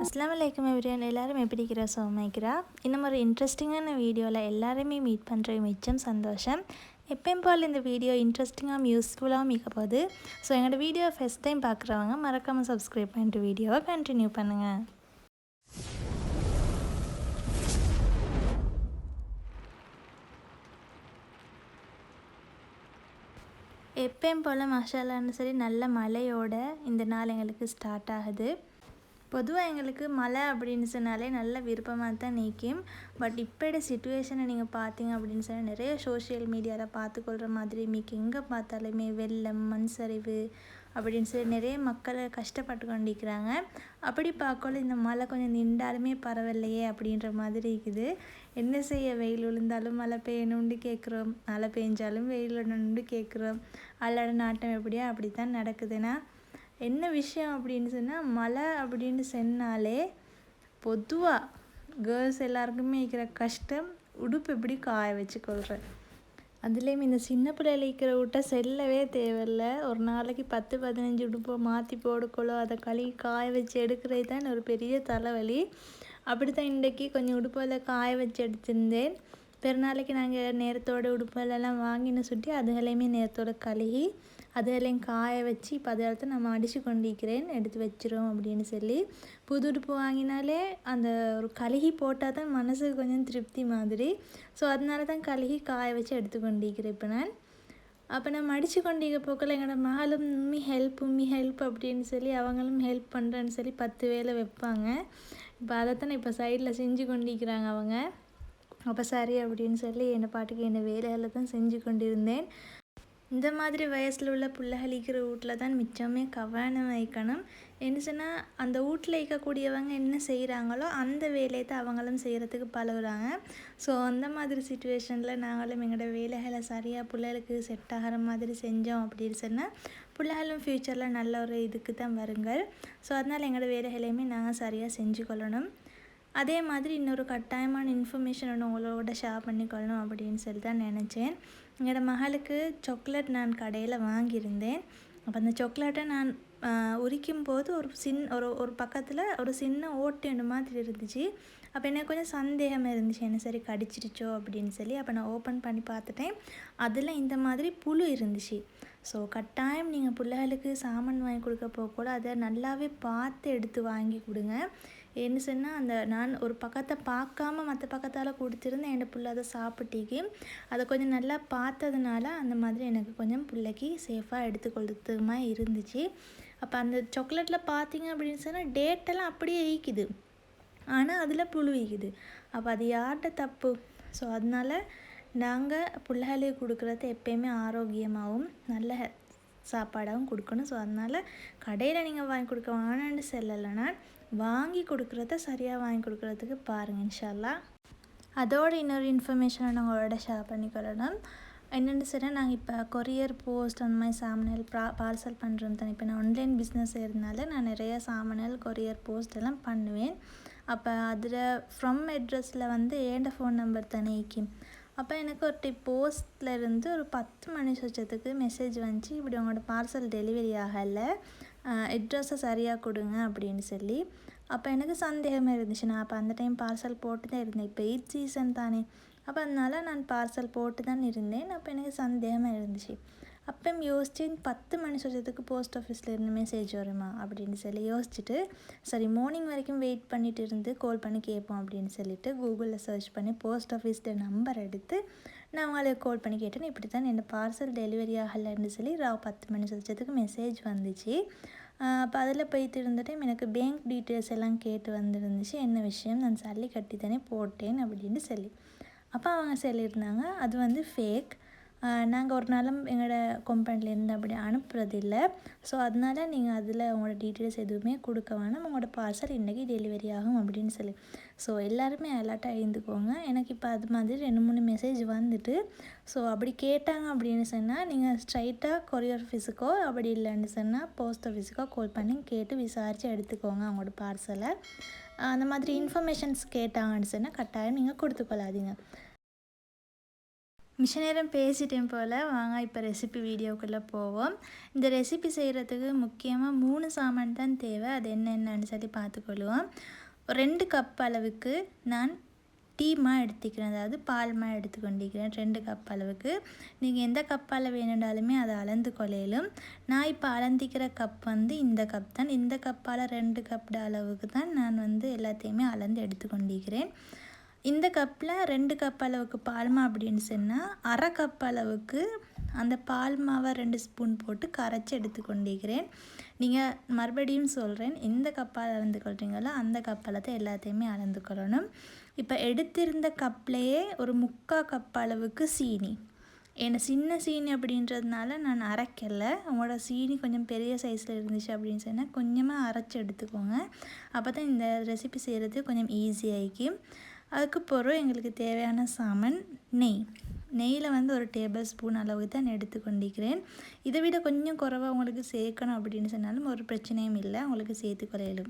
அஸ்ஸலாமு அலைக்கும் எவ்ரிவன். எல்லாரும் எப்படி இருக்கிறா? சோமாய்க்கிறா. இன்னும் ஒரு இன்ட்ரெஸ்டிங்கான வீடியோவில் எல்லாருமே மீட் பண்ணுறது மிச்சம் சந்தோஷம். எப்பயும் போல் இந்த வீடியோ இன்ட்ரெஸ்டிங்காகவும் யூஸ்ஃபுல்லாகவும் இருக்க போகுது. ஸோ எங்களோட வீடியோ ஃபஸ்ட் டைம் பார்க்குறவங்க மறக்காமல் சப்ஸ்கிரைப் பண்ணிட்டு வீடியோவை கண்டினியூ பண்ணுங்கள். எப்பயும் போல் மாஷால்லான்னு சரி நல்ல மழையோட இந்த நாள் எங்களுக்கு ஸ்டார்ட் ஆகுது. பொதுவாக எங்களுக்கு மழை அப்படின்னு சொன்னாலே நல்ல விருப்பமாக தான் நிற்கும். பட் இப்போட சுச்சுவேஷனை நீங்கள் பார்த்தீங்க அப்படின்னு சொன்னால் நிறைய சோஷியல் மீடியாவில் பார்த்துக்கொள்கிற மாதிரி மிக்க எங்கே பார்த்தாலுமே வெள்ளம், மண் சரிவு அப்படின்னு சொல்லி நிறைய மக்களை கஷ்டப்பட்டு கொண்டிருக்கிறாங்க. அப்படி பார்க்கல இந்த மழை கொஞ்சம் நின்றாலுமே பரவாயில்லையே அப்படின்ற மாதிரி இருக்குது. என்ன செய்ய, வெயில் விழுந்தாலும் மழை பெய்யணும்னு கேட்குறோம், மழை பெஞ்சாலும் வெயில் விடணும்னு கேட்குறோம். அல்லாட நாட்டம் எப்படியா அப்படி தான் நடக்குதுன்னா என்ன விஷயம் அப்படின்னு சொன்னால், மழை அப்படின்னு சொன்னாலே பொதுவாக கேர்ள்ஸ் எல்லாருக்குமே இருக்கிற கஷ்டம் உடுப்பு எப்படி காய வச்சுக்கொள்கிறேன். அதுலேயும் இந்த சின்ன பிள்ளைகள் இருக்கிற விட்ட செல்லவே தேவையில்லை. ஒரு நாளைக்கு 10-15 உடுப்பை மாற்றி போடுக்கொள்ளோ அதை கழுவி காய வச்சு எடுக்கிறது தான் ஒரு பெரிய தலைவலி. அப்படி தான் இன்றைக்கி கொஞ்சம் உடுப்பில் காய வச்சு எடுத்திருந்தேன். பெருநாளைக்கு நாங்கள் நேரத்தோட உடுப்பெல்லாம் வாங்கின்னு சுட்டி அதுகளையுமே நேரத்தோட கழுகி அதுகளையும் காய வச்சு இப்போ அதை நான் அடித்து கொண்டிருக்கிறேன். எடுத்து வச்சிரும் அப்படின்னு சொல்லி புது உடுப்பு வாங்கினாலே அந்த ஒரு கழுகி போட்டால் தான் மனசுக்கு கொஞ்சம் திருப்தி மாதிரி. ஸோ அதனால தான் கழுகி காய வச்சு எடுத்து கொண்டிருக்கிறேன். அப்போ நான் மடித்து கொண்டிருக்க போக்கில் எங்களோட மகளும் உம்மி ஹெல்ப் அப்படின்னு சொல்லி அவங்களும் ஹெல்ப் பண்ணுறேன்னு சொல்லி 10 வேலை வைப்பாங்க. இப்போ அதைத்தான் இப்போ சைடில் செஞ்சு கொண்டிருக்கிறாங்க அவங்க. அப்போ சரி அப்படின்னு சொல்லி என்னை பாட்டுக்கு என்னை வேலைகளை தான் செஞ்சு கொண்டிருந்தேன். இந்த மாதிரி வயசில் உள்ள பிள்ளைகள் இருக்கிற வீட்டில் தான் மிச்சமே கவனம் வைக்கணும். என்ன சொன்னால் அந்த வீட்டில் இருக்கக்கூடியவங்க என்ன செய்கிறாங்களோ அந்த வேலையை தான் அவங்களும் செய்கிறதுக்கு பழகுறாங்க. ஸோ அந்த மாதிரி சுச்சுவேஷனில் நாங்களும் எங்களோட வேலைகளை சரியாக பிள்ளைகளுக்கு செட் ஆகிற மாதிரி செஞ்சோம் அப்படின்னு சொன்னால் பிள்ளைகளும் ஃப்யூச்சரில் நல்ல ஒரு இதுக்கு தான் வருங்கள். ஸோ அதனால் எங்களோட வேலைகளையுமே நாங்கள் சரியாக செஞ்சு கொள்ளணும். அதே மாதிரி இன்னொரு கட்டாயமான இன்ஃபர்மேஷன் ஒன்று உங்களோட ஷேர் பண்ணிக்கொள்ளணும் அப்படின்னு சொல்லி தான் நினச்சேன். என்னோடய மகளுக்கு சாக்லேட் நான் கடையில் வாங்கியிருந்தேன். அப்போ அந்த சாக்லேட்டை நான் உரிக்கும் போது ஒரு பக்கத்தில் ஒரு சின்ன ஓட்டு மாதிரி இருந்துச்சு. அப்போ எனக்கு கொஞ்சம் சந்தேகமாக இருந்துச்சு, என்ன சரி கடிச்சிருச்சோ அப்படின்னு சொல்லி. அப்போ நான் ஓப்பன் பண்ணி பார்த்துட்டேன், அதில் இந்த மாதிரி புழு இருந்துச்சு. ஸோ கட்டாயம் நீங்கள் பிள்ளைகளுக்கு சாமான் வாங்கி கொடுக்க போகக்கூட அதை நல்லாவே பார்த்து எடுத்து வாங்கி கொடுங்க. என்ன சொன்னால் நான் ஒரு பக்கத்தை பார்க்காம மற்ற பக்கத்தால் கொடுத்துருந்தேன். என் பிள்ளை அதை சாப்பிட்டிக்கு அதை கொஞ்சம் நல்லா பார்த்ததுனால அந்த மாதிரி எனக்கு கொஞ்சம் பிள்ளைக்கு சேஃபாக எடுத்துக்கொள்றதுமா இருந்துச்சு. அப்போ அந்த சாக்லேட்டில் பார்த்தீங்க அப்படின்னு சொன்னால் டேட்டெல்லாம் அப்படியே ஈக்குது, ஆனால் அதில் புழு ஈக்குது. அப்போ அது யார்கிட்ட தப்பு? ஸோ அதனால் நாங்கள் பிள்ளைகளுக்கு கொடுக்குறது எப்பயுமே ஆரோக்கியமாகவும் நல்ல சாப்பாடாகவும் கொடுக்கணும். ஸோ அதனால் கடையில் நீங்கள் வாங்கி கொடுக்க வேணான்னு சொல்லலைன்னா வாங்கி கொடுக்குறத சரியாக வாங்கி கொடுக்குறதுக்கு பாருங்கள் இன்ஷா அல்லாஹ். அதோட இன்னொரு இன்ஃபர்மேஷனை நான் உங்களோட ஷேர் பண்ணிக்கொள்ளணும். என்னென்னு சொன்னால், நாங்கள் இப்போ கொரியர் போஸ்ட் அந்த மாதிரி சாமான்கள் பார்சல் பண்ணுறோம் தானே. இப்போ நான் ஆன்லைன் பிஸ்னஸ் இருந்தனால நான் நிறைய சாமான்கள் கொரியர் போஸ்ட் எல்லாம் பண்ணுவேன். அப்போ அதில் ஃப்ரம் அட்ரஸில் ஏண்ட ஃபோன் நம்பர் தானே இருக்கும். அப்போ எனக்கு ஒரு போஸ்ட்டில் இருந்து ஒரு 10 மணி சொச்சத்துக்கு மெசேஜ் வந்துச்சு, இப்படி உங்களோட பார்சல் டெலிவரி ஆகலை, அட்ரஸை சரியாக கொடுங்க அப்படின்னு சொல்லி. அப்போ எனக்கு சந்தேகமாக இருந்துச்சு. நான் அப்போ அந்த டைம் பார்சல் போட்டு தான் இருந்தேன். இப்போ ஈத் சீசன் தானே, அப்போ அதனால் நான் பார்சல் போட்டு தான் இருந்தேன். அப்போ எனக்கு சந்தேகமாக இருந்துச்சு. அப்போ யோசிச்சு 10 மணி சொச்சத்துக்கு போஸ்ட் ஆஃபீஸில் இருந்து மெசேஜ் வருமா அப்படின்னு சொல்லி யோசிச்சுட்டு, சரி மார்னிங் வரைக்கும் வெயிட் பண்ணிட்டு இருந்து கால் பண்ணி கேட்போம் அப்படின்னு சொல்லிட்டு கூகுளில் சர்ச் பண்ணி போஸ்ட் ஆஃபீஸோட நம்பர் எடுத்து நான் அவங்களுக்கு கால் பண்ணி கேட்டேன். இப்படி தான் என் பார்சல் டெலிவரி ஆகலைன்னு சொல்லி 10 மணி சொச்சத்துக்கு மெசேஜ் வந்துச்சு. அப்போ அதில் போயிட்டு இருந்த டைம் எனக்கு பேங்க் டீட்டெயில்ஸ் எல்லாம் கேட்டு வந்துருந்துச்சு. என்ன விஷயம், நான் சல்லி கட்டி தானே போட்டேன் அப்படின்னு சொல்லி. அப்போ அவங்க சொல்லியிருந்தாங்க அது ஃபேக், நாங்கள் ஒரு நாளும் எங்களோட கம்பெனிலேருந்து அப்படி அனுப்புறதில்ல. ஸோ அதனால் நீங்கள் அதில் உங்களோட டீட்டெயில்ஸ் எதுவுமே கொடுக்க வேணாம், உங்களோட பார்சல் இன்றைக்கி டெலிவரி ஆகும் அப்படின்னு சொல்லி. ஸோ எல்லாருமே அலர்ட்டாக இருந்துக்கோங்க. எனக்கு இப்போ அது மாதிரி 2-3 மெசேஜ் வந்துட்டு. ஸோ அப்படி கேட்டாங்க அப்படின்னு சொன்னால் நீங்கள் ஸ்ட்ரைட்டாக கொரியர் ஆஃபீஸுக்கோ அப்படி இல்லைன்னு சொன்னால் போஸ்ட் ஆஃபீஸுக்கோ கால் பண்ணி கேட்டு விசாரித்து எடுத்துக்கோங்க அவங்களோட பார்சலை. அந்த மாதிரி இன்ஃபர்மேஷன்ஸ் கேட்டாங்கன்னு சொன்னால் கட்டாயம் நீங்கள் கொடுத்துக்கொள்ளாதீங்க. மிஷ நேரம் பேசிட்டேன் போல். வாங்க இப்போ ரெசிபி வீடியோக்குள்ளே போவோம். இந்த ரெசிபி செய்கிறதுக்கு முக்கியமாக 3 சாமான் தான் தேவை. அது என்னென்னு சொல்லி பார்த்துக்கொள்வோம். 2 கப் அளவுக்கு நான் டீமா எடுத்துக்கிறேன், அதாவது பால்மா எடுத்துக்கொண்டிருக்கிறேன் 2 கப் அளவுக்கு. நீங்கள் எந்த கப்பால் வேணுண்டாலுமே அதை அளந்து கொள்ளையிலும். நான் இப்போ அளந்திக்கிற கப் வந்து இந்த கப் தான். இந்த கப்பால் 2 கப் அளவுக்கு தான் நான் வந்து எல்லாத்தையுமே அளந்து எடுத்துக்கொண்டிருக்கிறேன். இந்த கப்பில் 2 கப் அளவுக்கு பால்மா அப்படின்னு சொன்னால் அரை கப் அளவுக்கு அந்த பால் மாவை 2 ஸ்பூன் போட்டு கரைச்சி எடுத்துக்கொண்டிருக்கிறேன். நீங்கள் மறுபடியும் சொல்கிறேன், எந்த கப்பால் அளந்து கொள்கிறீங்களோ அந்த கப்பால் தான் எல்லாத்தையுமே அளந்து கொள்ளணும். இப்போ எடுத்திருந்த கப்லேயே ஒரு 3/4 கப் அளவுக்கு சீனி. ஏன்னா சின்ன சீனி அப்படின்றதுனால நான் அரைக்கலை. உங்களோட சீனி கொஞ்சம் பெரிய சைஸில் இருந்துச்சு அப்படின்னு சொன்னால் கொஞ்சமாக அரைச்சி எடுத்துக்கோங்க. அப்போ தான் இந்த ரெசிபி செய்கிறது கொஞ்சம் ஈஸியாகிக்கும். அதுக்கு பிறகு எங்களுக்கு தேவையான சாமான் நெய்யில் வந்து 1 டேபிள் ஸ்பூன் அளவுக்கு தான் எடுத்துக்கொண்டிருக்கிறேன். இதை விட கொஞ்சம் குறைவாக உங்களுக்கு சேர்க்கணும் அப்படின்னு சொன்னாலும் ஒரு பிரச்சனையும் இல்லை, உங்களுக்கு சேர்த்துக்கொள்ளையிலும்.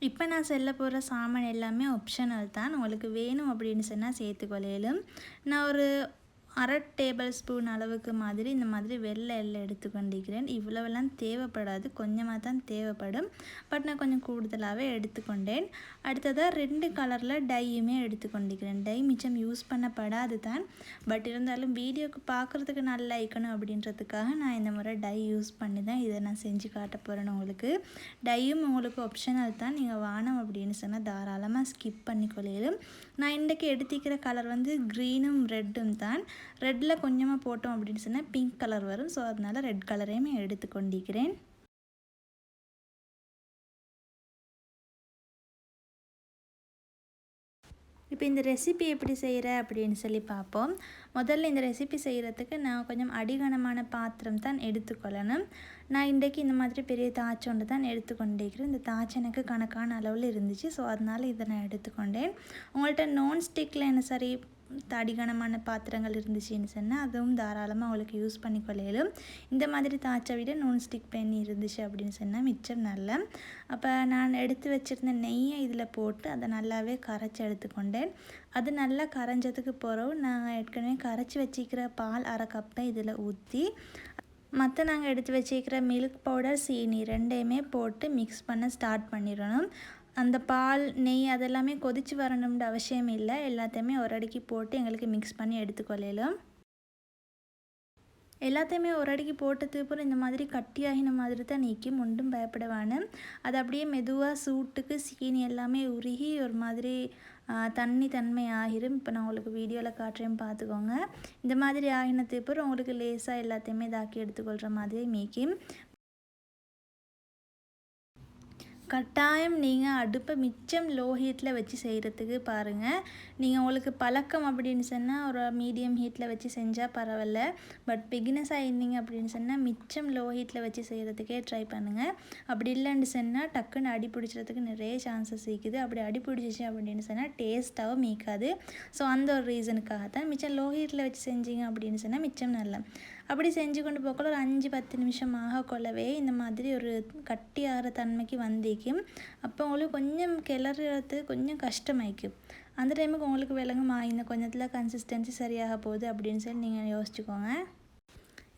இப்போ நான் சொல்ல போகிற சாமான் எல்லாமே ஆப்ஷனல் தான். உங்களுக்கு வேணும் அப்படின்னு சொன்னால் சேர்த்துக்கொள்ளையிலும். நான் ஒரு அரை டேபிள் ஸ்பூன் அளவுக்கு மாதிரி இந்த மாதிரி வெள்ளை எல்லாம் எடுத்துக்கொண்டிருக்கிறேன். இவ்வளவெல்லாம் தேவைப்படாது, கொஞ்சமாக தான் தேவைப்படும். பட் நான் கொஞ்சம் கூடுதலாகவே எடுத்துக்கொண்டேன். அடுத்ததாக 2 கலரில் டையுமே எடுத்துக்கொண்டிருக்கிறேன். டை மிச்சம் யூஸ் பண்ணப்படாது தான், பட் இருந்தாலும் வீடியோக்கு பார்க்குறதுக்கு நல்லா இருக்கணும் அப்படின்றதுக்காக நான் இந்த முறை டை யூஸ் பண்ணி தான் இதை நான் செஞ்சு காட்ட போகிறேன் உங்களுக்கு. டையும் உங்களுக்கு ஆப்ஷனல் தான், நீங்கள் வானம் அப்படின்னு சொன்னால் தாராளமாக ஸ்கிப் பண்ணிக்கொள்ளையிலும். நான் இன்றைக்கி எடுத்துக்கிற கலர் வந்து க்ரீனும் ரெட்டும் தான். ரெட்டில் கொஞ்சமாக போட்டோம் அப்படின்னு சொன்னால் பிங்க் கலர் வரும். ஸோ அதனால் ரெட் கலரையுமே எடுத்துக்கொண்டிருக்கிறேன். இப்போ இந்த ரெசிபி எப்படி செய்கிற அப்படின்னு சொல்லி பார்ப்போம். முதல்ல இந்த ரெசிபி செய்கிறதுக்கு நான் கொஞ்சம் அடிகனமான பாத்திரம் தான் எடுத்துக்கொள்ளணும். நான் இன்றைக்கி இந்த மாதிரி பெரிய தாச்சொண்டு தான் எடுத்துக்கொண்டிருக்கிறேன். இந்த தாச்சு எனக்கு கணக்கான அளவில் இருந்துச்சு. ஸோ அதனால் இதை நான் எடுத்துக்கொண்டேன். உங்கள்கிட்ட நான்ஸ்டிக்கில் என்ன சரி அடிகனமான பாத்திரங்கள் இருந்துச்சுன்னு சொன்னால் அதுவும் தாராளமாக உங்களுக்கு யூஸ் பண்ணிக்கொள்ளையிலும். இந்த மாதிரி தாச்சை விட நான்ஸ்டிக் பேன் இருந்துச்சு அப்படின்னு சொன்னால் மிச்சம் நல்ல. அப்போ நான் எடுத்து வச்சுருந்த நெய்யை இதில் போட்டு அதை நல்லாவே கரைச்சி எடுத்துக்கொண்டேன். அது நல்லா கரைஞ்சதுக்கு பிறகு நாங்கள் ஏற்கனவே கரைச்சி வச்சுக்கிற பால் அரை கப்பை இதில் ஊற்றி மற்ற நாங்கள் எடுத்து வச்சுக்கிற மில்க் பவுடர் சீனி ரெண்டையுமே போட்டு மிக்ஸ் பண்ண ஸ்டார்ட் பண்ணிடணும். அந்த பால் நெய் அதெல்லாமே கொதித்து வரணும்னு அவசியம் இல்லை, எல்லாத்தையுமே ஒரு அடிக்கு போட்டு எங்களுக்கு மிக்ஸ் பண்ணி எடுத்துக்கொள்ளலாம். எல்லாத்தையுமே ஒரு அடிக்கு போட்டதுக்கு அப்புறம் இந்த மாதிரி கட்டியாகின மாதிரி தான் நிற்கும், ஒன்றும் பயப்படவானு. அது அப்படியே மெதுவாக சூட்டுக்கு சீனி எல்லாமே உருகி ஒரு மாதிரி தன்மை ஆகிரும். இப்போ நான் உங்களுக்கு வீடியோவில் காட்டுறேன் பார்த்துக்கோங்க. இந்த மாதிரி ஆகினதுக்கு அப்புறம் உங்களுக்கு லேசாக எல்லாத்தையுமே இதாக்கி எடுத்துக்கொள்கிற மாதிரி மீக்கும். கட்டாயம் நீங்கள் அடுப்பை மிச்சம் லோ ஹீட்டில் வச்சு செய்கிறதுக்கு பாருங்கள். நீங்கள் உங்களுக்கு பழக்கம் அப்படின்னு சொன்னால் ஒரு மீடியம் ஹீட்டில் வச்சு செஞ்சால் பரவாயில்ல. பட் பிகினஸாக இருந்தீங்க அப்படின்னு சொன்னால் மிச்சம் லோ ஹீட்டில் வச்சு செய்கிறதுக்கே ட்ரை பண்ணுங்கள். அப்படி இல்லைன்னு சொன்னால் டக்குன்னு அடி பிடிக்கிறதுக்கு நிறைய சான்சஸ் இருக்குது. அப்படி அடி பிடிச்சிச்சு அப்படின்னு சொன்னால் டேஸ்ட்டாகவும் மீக்காது. ஸோ அந்த ஒரு ரீசனுக்காகத்தான் மிச்சம் லோ ஹீட்டில் வச்சு செஞ்சீங்க அப்படின்னு சொன்னால் மிச்சம் நல்லா. அப்படி செஞ்சு கொண்டு போக்கல ஒரு 5-10 நிமிஷம் கொள்ளவே இந்த மாதிரி ஒரு கட்டியாகிற தன்மைக்கு வந்திக்கும். அப்போ உங்களுக்கு கொஞ்சம் கிளறது கொஞ்சம் கஷ்டமாயிக்கும். அந்த டைமுக்கு உங்களுக்கு விளங்குமா இந்த கொஞ்சத்தில் கன்சிஸ்டன்சி சரியாக போகுது அப்படின்னு சொல்லி நீங்கள் யோசிச்சுக்கோங்க.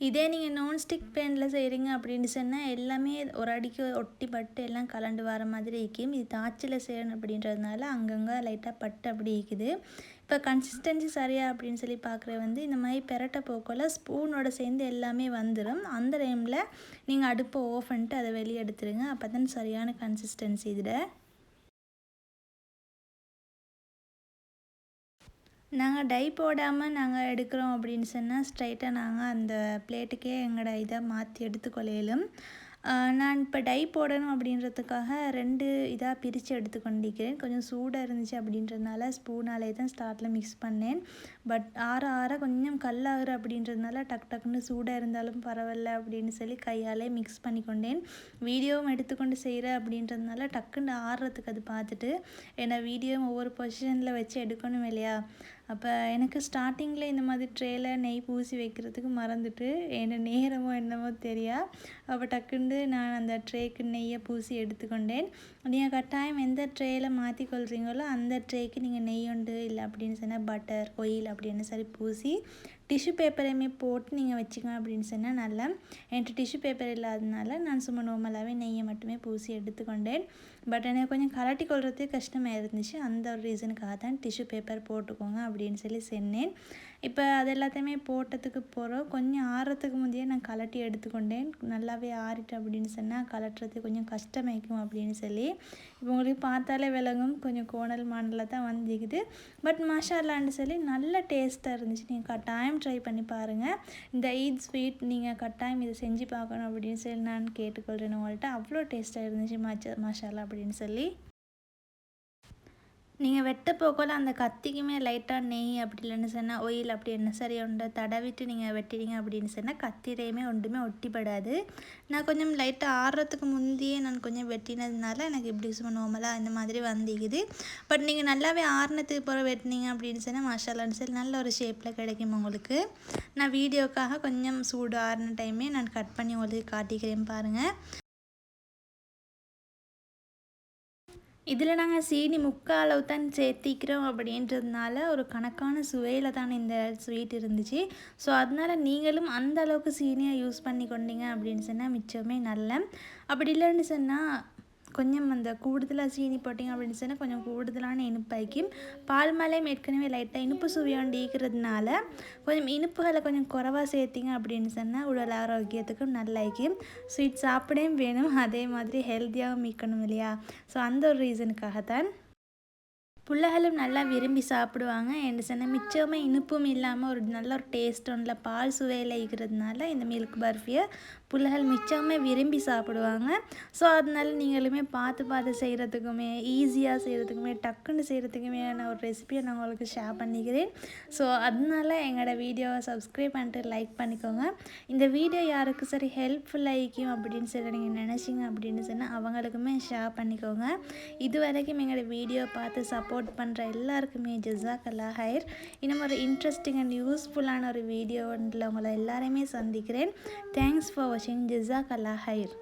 இதே நீங்கள் நான்ஸ்டிக் பேனில் செய்கிறீங்க அப்படின்னு சொன்னால் எல்லாமே ஒரு அடிக்கு ஒட்டி பட்டு எல்லாம் கலண்டு வர மாதிரி இருக்கும். இது தாச்சில் செய்யணும் அப்படின்றதுனால அங்கங்கே லைட்டாக பட்டு அப்படி இருக்குது. இப்போ கன்சிஸ்டன்சி சரியா அப்படின்னு சொல்லி பார்க்குற வந்து இந்த மாதிரி பெரட்ட போக்கோல ஸ்பூனோட சேர்ந்து எல்லாமே வந்துடும். அந்த டைமில் நீங்கள் அடுப்பை ஆஃப் பண்ணிட்டு அதை வெளியே எடுத்துருங்க. அப்போ தான் சரியான கன்சிஸ்டன்சி இதில். நாங்கள் டை போடாமல் நாங்கள் எடுக்கிறோம் அப்படின்னு சொன்னால் ஸ்ட்ரைட்டாக நாங்கள் அந்த பிளேட்டுக்கே எங்களோட இதை மாற்றி எடுத்துக்கொள்ளையிலும். நான் இப்போ டை போடணும் அப்படின்றதுக்காக 2 இதாக பிரித்து எடுத்துக்கொண்டிருக்கிறேன். கொஞ்சம் சூடாக இருந்துச்சு அப்படின்றதுனால ஸ்பூனாலே தான் ஸ்டார்ட்டில் மிக்ஸ் பண்ணேன். பட் ஆற கொஞ்சம் கல்லாகிற அப்படின்றதுனால டக்குன்னு சூடாக இருந்தாலும் பரவாயில்ல அப்படின்னு சொல்லி கையாலே மிக்ஸ் பண்ணி கொண்டேன். வீடியோவும் எடுத்துக்கொண்டு செய்கிற அப்படின்றதுனால டக்குன்னு ஆறுறதுக்கு அது பார்த்துட்டு, ஏன்னா வீடியோவும் ஒவ்வொரு பொசிஷனில் வச்சு எடுக்கணும் இல்லையா, அப்போ எனக்கு ஸ்டார்டிங்கில் இந்த மாதிரி ட்ரேயில் நெய் பூசி வைக்கிறதுக்கு மறந்துட்டு என்ன நேரமோ என்னமோ தெரியா அப்போ டக்குண்டு நான் அந்த ட்ரேக்கு நெய்யை பூசி எடுத்துக்கொண்டேன். நீங்கள் கட்டாயம் எந்த ட்ரேயில் மாற்றிக்கொள்கிறீங்களோ அந்த ட்ரேக்கு நீங்கள் நெய் உண்டு இல்லை அப்படின்னு சொன்னால் பட்டர் ஆயில் அப்படின்னு சரி பூசி டிஷ்யூ பேப்பரையுமே போட்டு நீங்கள் வச்சுக்கோங்க அப்படின்னு சொன்னால் நல்லா. என்கிட்ட டிஷ்யூ பேப்பர் இல்லாததுனால நான் சும்மா நார்மலாகவே நெய்யை மட்டுமே பூசி எடுத்துக்கொண்டேன். பட் எனக்கு கொஞ்சம் கலட்டி கொள்றதுக்கு கஷ்டமாக இருந்துச்சு. அந்த ஒரு ரீசனுக்காக தான் டிஷ்யூ பேப்பர் போட்டுக்கோங்க அப்படின்னு சொல்லி சொன்னேன். இப்போ அது எல்லாத்தையுமே போட்டதுக்கு போகிறோம் கொஞ்சம் ஆறுறதுக்கு முந்தையே நான் கலட்டி எடுத்துக்கொண்டேன். நல்லாவே ஆறிட்டு அப்படின்னு சொன்னால் கலட்டுறது கொஞ்சம் கஷ்டமாயிக்கும் அப்படின்னு சொல்லி இப்போ உங்களுக்கு பார்த்தாலே விளங்கும் கொஞ்சம் கோணல் மாடலில் தான் வந்துக்குது. பட் மாஷால்லான்னு சொல்லி நல்ல டேஸ்ட்டாக இருந்துச்சு. நீங்கள் கட்டாயம் ட்ரை பண்ணி பாருங்கள். இந்த ஈத் ஸ்வீட் நீங்கள் கட்டாயம் இதை செஞ்சு பார்க்கணும் அப்படின்னு சொல்லி நான் கேட்டுக்கொள்கிறேன் உங்கள்கிட்ட. அவ்வளோ டேஸ்ட்டாக இருந்துச்சு மாஷால்லா அப்படின்னு சொல்லி. நீங்கள் வெட்ட போக்கோல அந்த கத்திக்குமே லைட்டாக நெய் அப்படி இல்லைன்னு சொன்னால் ஆயில் அப்படி என்ன சரி ஒன்றை தடவிட்டு நீங்கள் வெட்டினீங்க அப்படின்னு சொன்னால் கத்திரையுமே ஒன்றுமே ஒட்டிப்படாது. நான் கொஞ்சம் லைட்டாக ஆறுறதுக்கு முந்தையே நான் கொஞ்சம் வெட்டினதுனால எனக்கு இப்படி சும்மா நார்மலாக இந்த மாதிரி வந்துக்குது. பட் நீங்கள் நல்லாவே ஆறுனத்துக்கு போகிற வெட்டினீங்க அப்படின்னு சொன்னால் மாஷால்லான்னு சொல்லி நல்ல ஒரு ஷேப்பில் கிடைக்கும் உங்களுக்கு. நான் வீடியோக்காக கொஞ்சம் சூடு ஆறின டைமே நான் கட் பண்ணி உங்களுக்கு காட்டிக்கிறேன் பாருங்கள். இதில் நாங்கள் சீனி முக்கால் அளவு தான் சேர்த்திக்கிறோம் அப்படின்றதுனால ஒரு கணக்கான சுவையில் தான் இந்த ஸ்வீட் இருந்துச்சு. ஸோ அதனால் நீங்களும் அந்த அளவுக்கு சீனியை யூஸ் பண்ணி கொண்டீங்க அப்படின்னு சொன்னால் மிச்சமே நல்ல. அப்படி இல்லைன்னு சொன்னால் கொஞ்சம் அந்த கூடுதலாக சீனி போட்டிங்க அப்படின்னு சொன்னால் கொஞ்சம் கூடுதலான இனிப்பாய்க்கும். பால் மலையும் ஏற்கனவே லைட்டாக இனிப்பு சுவையாண்டிக்கிறதுனால கொஞ்சம் இனிப்புகளை கொஞ்சம் குறைவாக சேர்த்திங்க அப்படின்னு சொன்னால் உடல் ஆரோக்கியத்துக்கும் நல்லாய்க்கும். ஸ்வீட் சாப்பிடவும் வேணும், அதே மாதிரி ஹெல்த்தியாகவும் இருக்கணும் இல்லையா? ஸோ அந்த ஒரு ரீசனுக்காகத்தான். பிள்ளைகளும் நல்லா விரும்பி சாப்பிடுவாங்க. என்ன சொன்னால் மிச்சமே இனிப்பும் இல்லாமல் ஒரு நல்ல ஒரு டேஸ்ட் ஒன்றில் பால் சுவையில் இருக்கிறதுனால இந்த மில்க் பர்ஃபியை பிள்ளைகள் மிச்சமே விரும்பி சாப்பிடுவாங்க. ஸோ அதனால நீங்களுமே பார்த்து செய்கிறதுக்குமே ஈஸியாக செய்கிறதுக்குமே டக்குன்னு செய்கிறதுக்குமே நான் ஒரு ரெசிபியை நான் உங்களுக்கு ஷேர் பண்ணிக்கிறேன். ஸோ அதனால எங்களோட வீடியோவை சப்ஸ்கிரைப் பண்ணிட்டு லைக் பண்ணிக்கோங்க. இந்த வீடியோ யாருக்கு சரி ஹெல்ப்ஃபுல்லாக இருக்கும் அப்படின்னு சொல்லி நீங்கள் நினச்சிங்க அப்படின்னு சொன்னால் அவங்களுக்குமே ஷேர் பண்ணிக்கோங்க. இது வரைக்கும் எங்களோட வீடியோ பார்த்து சப்போர்ட் பண்ணுற எல்லாருக்குமே ஜஸாக்கல்லாஹ் ஹைர். இன்னும் ஒரு இன்ட்ரெஸ்டிங் அண்ட் யூஸ்ஃபுல்லான ஒரு வீடியோ ஒன்றில் உங்களை எல்லாரையுமே சந்திக்கிறேன். தேங்க்ஸ் ஃபார் வாட்சிங். ஜஸாக்கல்லாஹ் ஹைர்.